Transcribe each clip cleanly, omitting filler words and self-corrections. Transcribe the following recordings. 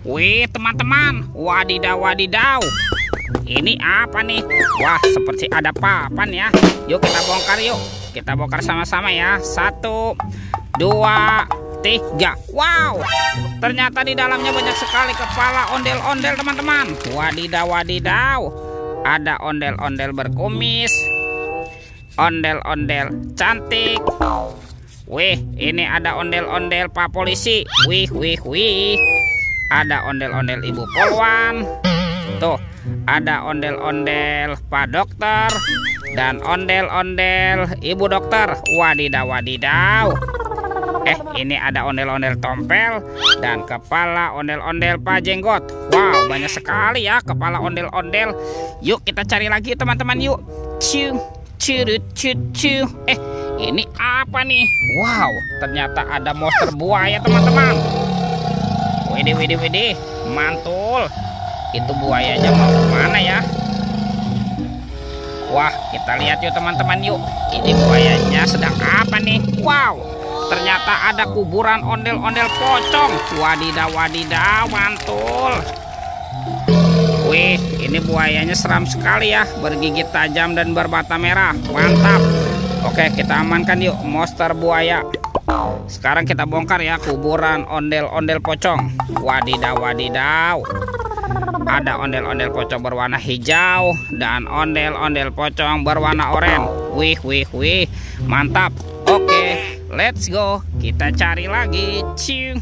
Wih teman-teman, wadidaw wadidaw. Ini apa nih? Wah, seperti ada papan ya. Yuk kita bongkar yuk. Kita bongkar sama-sama ya. 1, 2, 3. Wow, ternyata di dalamnya banyak sekali kepala ondel-ondel teman-teman. Wadidaw wadidaw. Ada ondel-ondel berkumis, ondel-ondel cantik. Wih, ini ada ondel-ondel Pak Polisi. Wih, wih, wih. Ada ondel-ondel Ibu Polwan. Tuh, ada ondel-ondel Pak Dokter dan ondel-ondel Ibu Dokter. Wadidaw wadidaw. Ini ada ondel-ondel Tompel dan kepala ondel-ondel Pak Jenggot. Wow, banyak sekali ya kepala ondel-ondel. Yuk kita cari lagi teman-teman yuk. Ciu, curut, cucu. Ini apa nih? Wow, ternyata ada monster buaya teman-teman. Widih, widih, widih, mantul. Itu buayanya mau kemana ya? Wah, kita lihat yuk teman-teman yuk. Ini buayanya sedang apa nih? Wow, ternyata ada kuburan ondel-ondel pocong. Wadidaw wadidaw, mantul. Wih, ini buayanya seram sekali ya. Bergigit tajam dan bermata merah. Mantap. Oke, kita amankan yuk monster buaya. Sekarang kita bongkar ya kuburan ondel-ondel pocong. Wadidaw wadidaw. Ada ondel-ondel pocong berwarna hijau dan ondel-ondel pocong berwarna oranye. Wih, wih, wih. Mantap. Oke, let's go. Kita cari lagi. Ciu,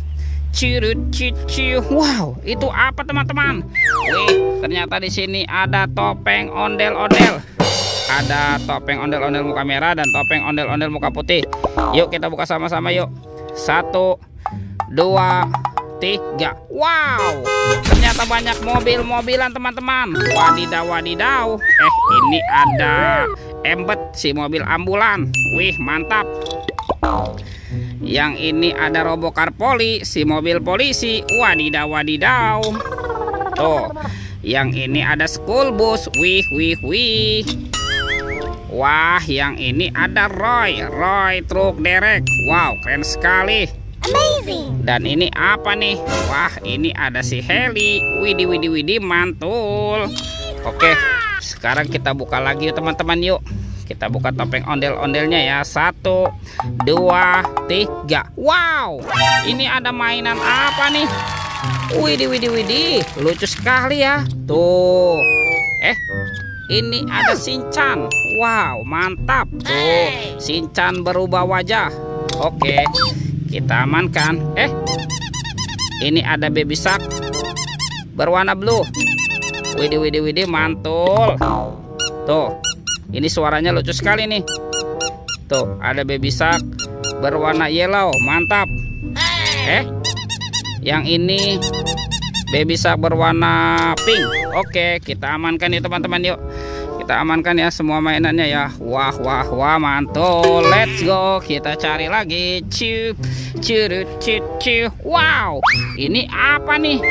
curut, cucu. Wow, itu apa teman-teman? Wih, ternyata di sini ada topeng ondel-ondel. Ada topeng ondel-ondel muka merah dan topeng ondel-ondel muka putih. Yuk kita buka sama-sama yuk. 1, 2, 3. Wow, ternyata banyak mobil-mobilan teman-teman. Wadidaw wadidaw. Ini ada embet si mobil ambulan. Wih, mantap. Yang ini ada Robokar Poli si mobil polisi. Wadidaw wadidaw. Tuh, yang ini ada school bus. Wih, wih, wih. Wah, yang ini ada Roy truk derek. Wow, keren sekali. Amazing. Dan ini apa nih? Wah, ini ada si Heli. Widih, widih, widih, mantul. Oke, sekarang kita buka lagi yuk teman-teman yuk. Kita buka topeng ondel-ondelnya ya. 1, 2, 3. Wow, ini ada mainan apa nih? Widih, widih, widih, lucu sekali ya. Tuh, ini ada Shinchan. Wow, mantap. Tuh, Shinchan berubah wajah. Oke, kita amankan. Ini ada Baby Shark berwarna blue. Widih, widih, widih, mantul. Tuh, ini suaranya lucu sekali nih. Tuh, ada Baby Shark berwarna yellow. Mantap. Yang ini Baby Shark berwarna pink. Oke, kita amankan ya teman-teman yuk. Kita amankan ya semua mainannya ya. Wah, wah, wah, mantul. Let's go. Kita cari lagi. Ciu, curut, cucu. Wow, ini apa nih?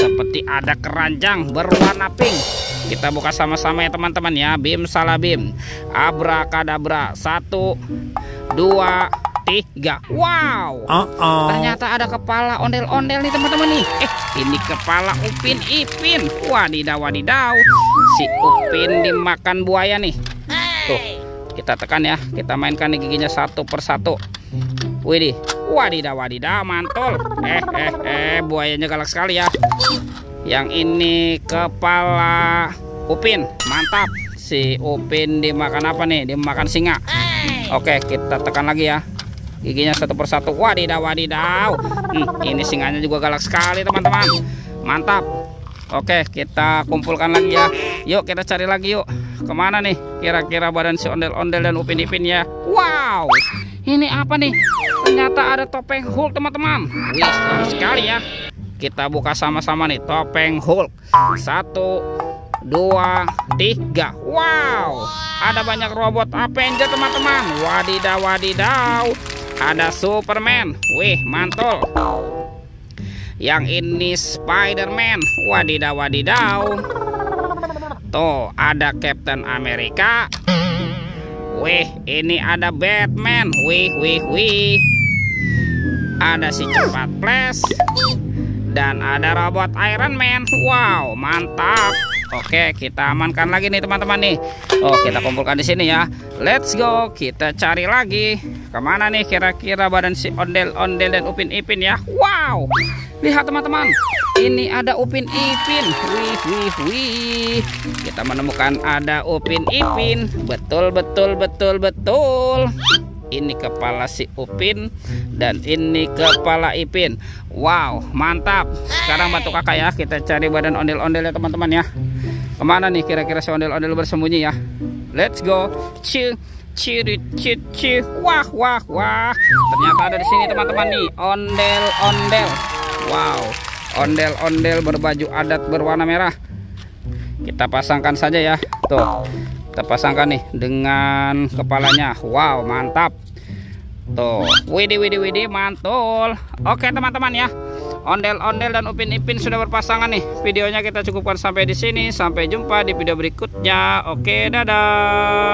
Seperti ada keranjang berwarna pink. Kita buka sama-sama ya teman-teman ya. Bim salah bim. Abrakadabra. 1, 2, 3. Wow, ternyata ada kepala ondel-ondel nih teman-teman nih. Ini kepala Upin Ipin. Wadidaw wadidaw. Si Upin dimakan buaya nih. Tuh, kita tekan ya. Kita mainkan nih giginya satu persatu. Widih, wadidaw wadidaw, mantul. Buayanya galak sekali ya. Yang ini kepala Upin. Mantap. Si Upin dimakan apa nih? Dimakan singa. Oke, kita tekan lagi ya. Giginya satu persatu. Wadidaw wadidaw. Ini singanya juga galak sekali teman-teman. Mantap. Oke, kita kumpulkan lagi ya. Yuk kita cari lagi yuk. Kemana nih kira-kira badan si ondel-ondel dan Upin Ipin ya? Wow, ini apa nih? Ternyata ada topeng Hulk teman-teman. Wih, seru sekali ya. Kita buka sama-sama nih topeng Hulk. 1, 2, 3. Wow, ada banyak robot Avenger teman-teman. Wadidaw wadidaw. Ada Superman. Wih, mantul. Yang ini Spider-Man. Wadidaw wadidaw. Tuh, ada Captain America. Wih, ini ada Batman. Wih, wih, wih. Ada si cepat Flash. dan ada robot Iron Man. Wow, mantap. Oke, kita amankan lagi nih teman-teman nih. Oh, kita kumpulkan di sini ya. Let's go, kita cari lagi. Kemana nih kira-kira badan si ondel-ondel dan Upin Ipin ya? Wow, lihat teman-teman, ini ada Upin Ipin. Wih. Kita menemukan ada Upin Ipin. Betul. Ini kepala si Upin dan ini kepala Ipin. Wow, mantap. Sekarang bantu kakak ya, kita cari badan ondel-ondel ya teman-teman ya. Kemana nih kira-kira si ondel-ondel bersembunyi ya? Let's go. Wah. Ternyata ada di sini teman-teman nih, ondel-ondel. Wow, ondel-ondel berbaju adat berwarna merah. Kita pasangkan saja ya. Tuh, kita pasangkan nih dengan kepalanya. Wow, mantap. Tuh, widih, mantul. Oke teman-teman ya, ondel-ondel dan Upin Ipin sudah berpasangan nih. Videonya kita cukupkan sampai di sini. Sampai jumpa di video berikutnya. Oke, dadah.